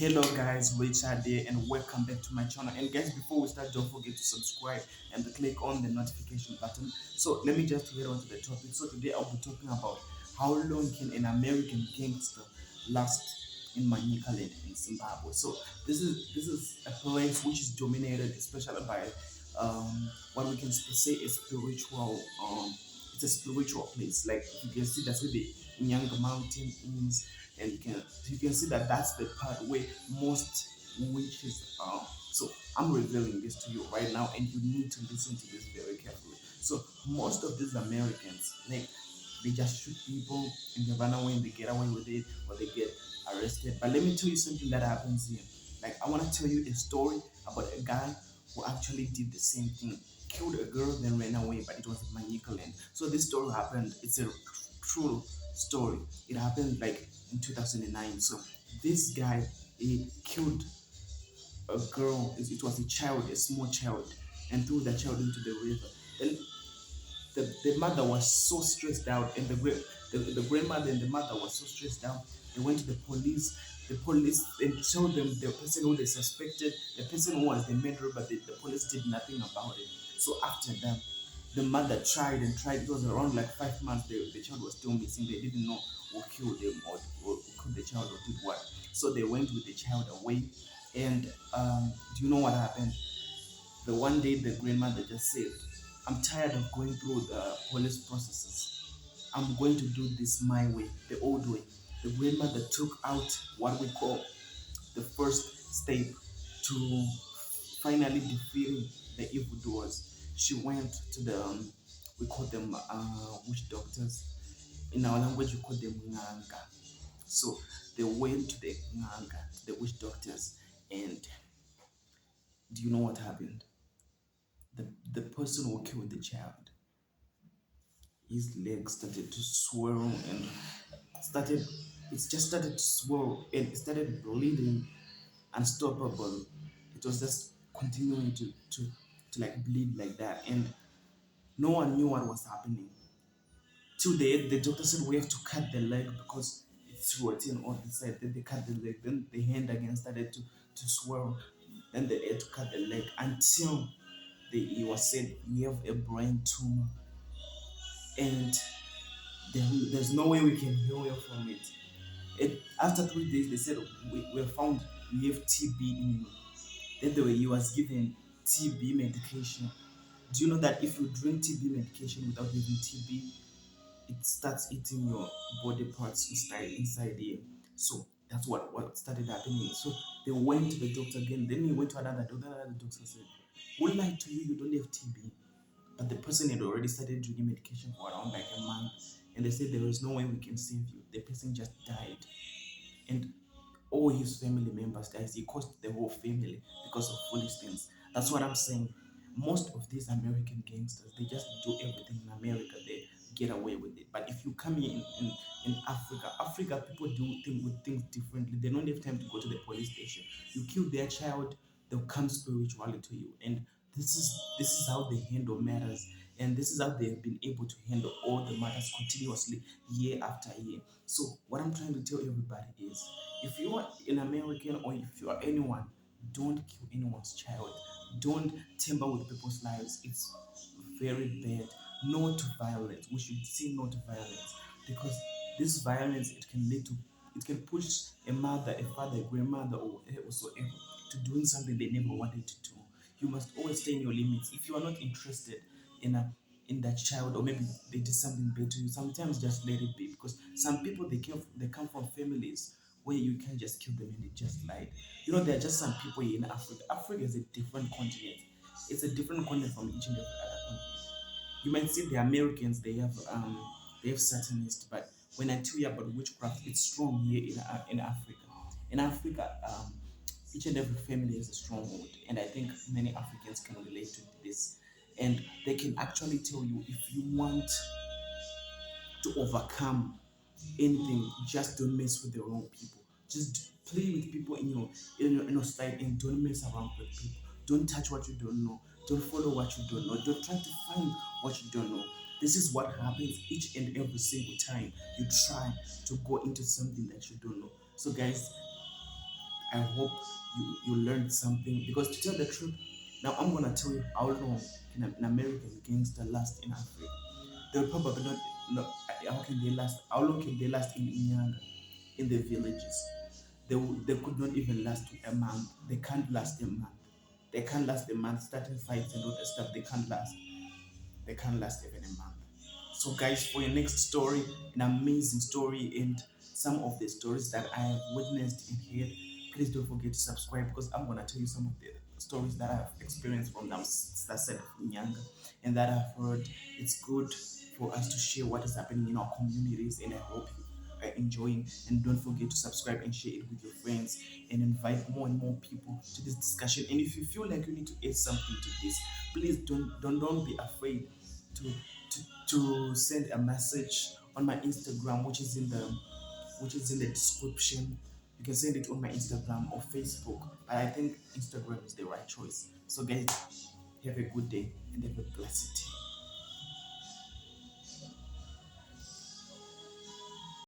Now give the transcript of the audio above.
Hello guys, Richard here and welcome back to my channel. And guys, before we start, don't forget to subscribe and to click on the notification button. So let me just get on to the topic. So today I'll be talking about how long can an American gangster last in Manicaland in Zimbabwe. So this is a place which is dominated especially by what we can say is spiritual it's a spiritual place. Like you can see that's where the Nyanga mountain is, and you can see that that's the part where most witches are. So I'm revealing this to you right now, and you need to listen to this very carefully. So most of these Americans, like, they just shoot people and they run away and they get away with it, or they get arrested. But let me tell you something that happens here. Like, I want to tell you a story about a guy who actually did the same thing, killed a girl, then ran away, but it was in Manicaland. So this story happened. It's a true story. It happened like in 2009. So this guy, he killed a girl. It was a child, a small child, and threw the child into the river. Then the mother was so stressed out, and the grandmother and the mother was so stressed out. They went to the police. The police and told them the person who they suspected, the person who was the murderer, but the police did nothing about it. So after that, the mother tried and tried. It was around like 5 months. The child was still missing. They didn't know who killed them, or who killed the child, or did what. So they went with the child away. And do you know what happened? The one day the grandmother just said, I'm tired of going through the police processes. I'm going to do this my way, the old way. The grandmother took out what we call the first step to finally defeating the evildoers. She went to the, we call them witch doctors. In our language, we call them nganga. So they went to the nganga, the witch doctors, and do you know what happened? The person who killed the child, his legs started to swell and started it just started to swell and it started bleeding unstoppable. It was just continuing to like bleed like that, and no one knew what was happening. Till the doctor said we have to cut the leg because it's rotten on the side. Then they cut the leg, then the hand again started to swell, then they had to cut the leg until he was said we have a brain tumor, and there's no way we can heal you from it. After 3 days, they said we have found we have TB in you. Then he was given TB medication. Do you know that if you drink TB medication without having TB, it starts eating your body parts inside here? So that's what started happening. So they went to the doctor again. Then he went to another doctor. Another doctor said, "We lied to you. You don't have TB." But the person had already started drinking medication for around like a month, and they said there was no way we can save you. The person just died, and all his family members died. He cost the whole family because of foolish things. That's what I'm saying. Most of these American gangsters, they just do everything in America. They get away with it. But if you come here in Africa, people do with things differently. They don't have time to go to the police station. You kill their child, they'll come spiritually to you. And this is how they handle matters. And this is how they have been able to handle all the matters continuously year after year. So what I'm trying to tell everybody is, if you are an American or if you are anyone, don't kill anyone's child. Don't tamper with people's lives. It's very bad. No to violence. We should say no to violence, because this violence, it can push a mother, a father, a grandmother, or whatsoever to doing something they never wanted to do. You must always stay in your limits. If you are not interested in that child, or maybe they did something bad to you, sometimes just let it be, because some people, they come from families where you can't just kill them and they just lied. There are just some people here in Africa. Africa is a different continent. It's a different continent from each and every other continent. You might see the Americans, they have Satanists, but when I tell you about witchcraft, it's strong here in Africa. In Africa, each and every family has a stronghold, and I think many Africans can relate to this. And they can actually tell you, if you want to overcome anything, just don't mess with the wrong people. Just play with people in your side, and don't mess around with people. Don't touch what you don't know. Don't follow what you don't know. Don't try to find what you don't know. This is what happens each and every single time you try to go into something that you don't know. So guys, I hope you learned something, because to tell the truth, now I'm gonna tell you how long can an American gangster last in Africa. They'll probably not. No, how can they last? How long can they last in Inyanga, in the villages? They could not even last a month. They can't last a month. They can't last a month. Starting fights and all that stuff. They can't last. They can't last even a month. So, guys, for your next story, an amazing story, and some of the stories that I have witnessed and heard, please don't forget to subscribe, because I'm gonna tell you some of the stories that I've experienced from them, that said younger, and that I've heard. It's good for us to share what is happening in our communities, and I hope you are enjoying. And don't forget to subscribe and share it with your friends, and invite more and more people to this discussion. And if you feel like you need to add something to this, please don't be afraid to to, to send a message on my Instagram, which is in the description. You can send it on my Instagram or Facebook, but I think Instagram is the right choice. So guys, have a good day and have a blessed day.